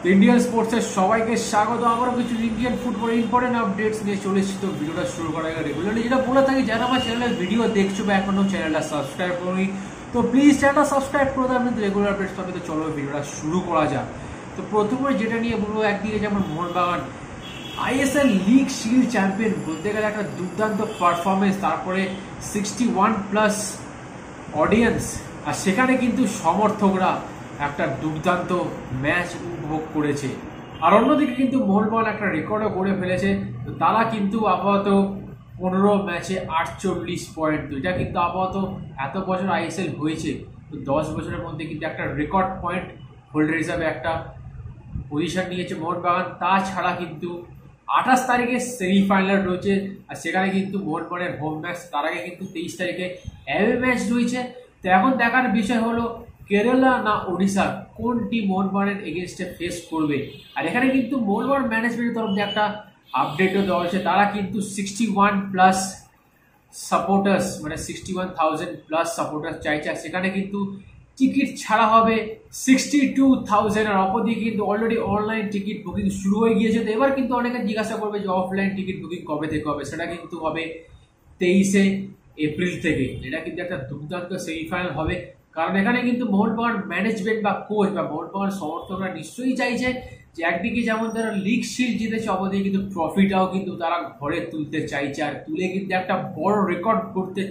Indian স্পোর্টসের সবাইকে স্বাগত। আবারও কিছু ইন্ডিয়ান ফুটবল ইম্পর্টেন্ট আপডেটস নিয়ে চলে এসেছি। তো ভিডিওটা শুরু করার আগে রেগুলারলি যেটা বলে থাকি, যারা আমার চ্যানেলের ভিডিও দেখছো বা এখনো চ্যানেলটা সাবস্ক্রাইব করোনি, তো প্লিজ চ্যানেলটা সাবস্ক্রাইব করে দেবেন। রেগুলার আপডেটস পাবে। তো চলো ভিডিওটা শুরু করা যাক। তো প্রথমে যেটা নিয়ে বলবো, একদিকে যেমন Mohun Bagan ISL league shield champion, বলতে গেলে একটা দুর্দান্ত পারফরমেন্স, তারপরে 61+ অডিয়েন্স, আর সেখানে কিন্তু সমর্থকরা একটা দুর্দান্ত ম্যাচ উপভোগ করেছে। আর অন্যদিকে কিন্তু মোহনবাগান একটা রেকর্ডও করে ফেলেছে। তো তারা কিন্তু আপাতত 15 ম্যাচে 48 পয়েন্ট। তো এটা কিন্তু আপাতত এত বছর আইএসএল হয়েছে, তো 10 বছরের মধ্যে কিন্তু একটা রেকর্ড পয়েন্ট হোল্ডার হিসাবে একটা পজিশন নিয়েছে মোহনবাগান। তাছাড়া কিন্তু 28 তারিখে সেমিফাইনাল রয়েছে, আর সেখানে কিন্তু মোহনবাগানের হোম ম্যাচ। তার আগে কিন্তু 23 তারিখে অ্যাওয়ে ম্যাচ রয়েছে। তো এখন দেখার বিষয় হলো কেরালা না ওড়িশা কোন টিম মোহনবাগানের এগেনস্টে ফেস করবে। আর এখানে কিন্তু মোহনবাগান ম্যানেজমেন্টের তরফ থেকে একটা আপডেটও দেওয়া হয়েছে। তারা কিন্তু 61+ সাপোর্টার্স, মানে 61,000+ সাপোর্টার্স চাইছে। আর সেখানে কিন্তু টিকিট ছাড়া হবে 62,000। আর অপরদিকে কিন্তু অলরেডি অনলাইন টিকিট বুকিং শুরু হয়ে গিয়েছে। তো এবার কিন্তু অনেকে জিজ্ঞাসা করবে যে অফলাইন টিকিট বুকিং কবে থেকে হবে। সেটা কিন্তু হবে 23শে এপ্রিল থেকে। এটা কিন্তু একটা দুর্দান্ত সেমিফাইনাল হবে, কারণ এখানে কিন্তু মোহনবাগান ম্যানেজমেন্ট বা কোচ বা মোহনবাগান সমর্থকরা নিশ্চয়ই চাইছে যে একদিকে যেমন তারা লিগ শিল্ড জিতেছে, অপরদিকে কিন্তু ট্রফিটাও কিন্তু তারা ঘরে তুলতে চাইছে, আর তুলে কিন্তু একটা বড় রেকর্ড করতে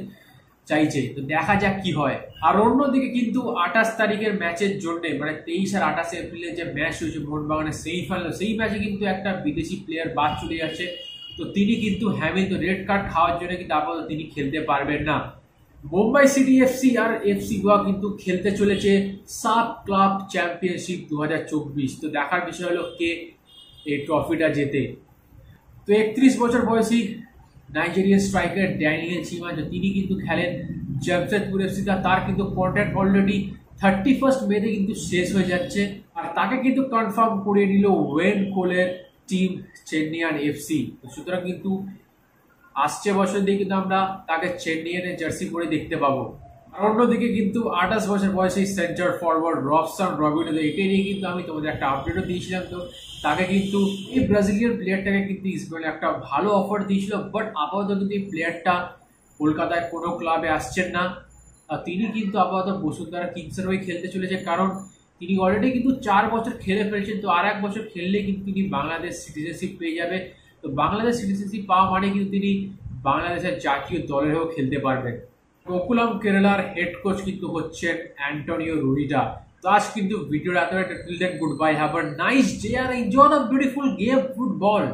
চাইছে। তো দেখা যাক কি হয়। আর অন্যদিকে কিন্তু 28 তারিখের ম্যাচের জন্য, মানে 23 আর 28 এপ্রিলের যে ম্যাচ হয়েছে মোহনবাগানের সেমিফাইনাল, সেই ম্যাচে কিন্তু একটা বিদেশি প্লেয়ার বাদ চলে যাচ্ছে। তো তিনি কিন্তু হ্যামিলটন রেড কার্ড খাওয়ার জন্য কিন্তু আপাতত তিনি খেলতে পারবেন না। মুম্বাই সিটি এফসি আর এফসি গোয়া কিন্তু খেলতে চলেছে সাব ক্লাব চ্যাম্পিয়নশিপ 2024। তো দেখার বিষয় হলো কে এই ট্রফিটা জেতে। তো 31 বছর বয়সী নাইজেরিয়ান স্ট্রাইকার ড্যানিয়েল চিমাঞ্জো, তিনি কিন্তু খেলেন জামশেদপুর এফসি। তার কিন্তু কন্ট্রাক্ট অলরেডি 31 মেতে কিন্তু শেষ হয়ে যাচ্ছে। আর তাকে কিন্তু কনফার্ম করিয়ে নিল ওয়েন কোলের টিম চেন্নাইয়ান এফসি। সুতরাং কিন্তু আসছে বছর দিয়ে কিন্তু আমরা তাকে চেন্নাইয়ের জার্সি পরে দেখতে পাবো। আর অন্যদিকে কিন্তু 28 বছর বয়সী সেন্টার ফরওয়ার্ড রবসন রবিনো, একে নিয়ে কিন্তু আমি তোমাদের একটা আপডেটও দিয়েছিলাম। তো তাকে কিন্তু এই ব্রাজিলিয়ান প্লেয়ারটাকে কিন্তু ইস্টবেঙ্গল একটা ভালো অফার দিয়েছিল, বাট আপাতত কিন্তু এই প্লেয়ারটা কলকাতায় কোনো ক্লাবে আসছেন না। তিনি কিন্তু আপাতত বসুন্ধরা কিংসের হয়ে খেলতে চলেছে, কারণ তিনি অলরেডি কিন্তু 4 বছর খেলে ফেলছেন। তো আর 1 বছর খেললে কিন্তু তিনি বাংলাদেশ সিটিজেনশিপ পেয়ে যাবে। তো বাংলাদেশ সিটিজেনশিপ পাওয়া মানে কিন্তু তিনি বাংলাদেশের জাতীয় দলেরও খেলতে পারবেন। গোকুলাম কেরালার হেড কোচ কিন্তু হচ্ছেন অ্যান্টোনিও রুইডা। তো আজ কিন্তু ভিডিওর এত একটা, till then good bye, have a nice day আর enjoy the beautiful game football.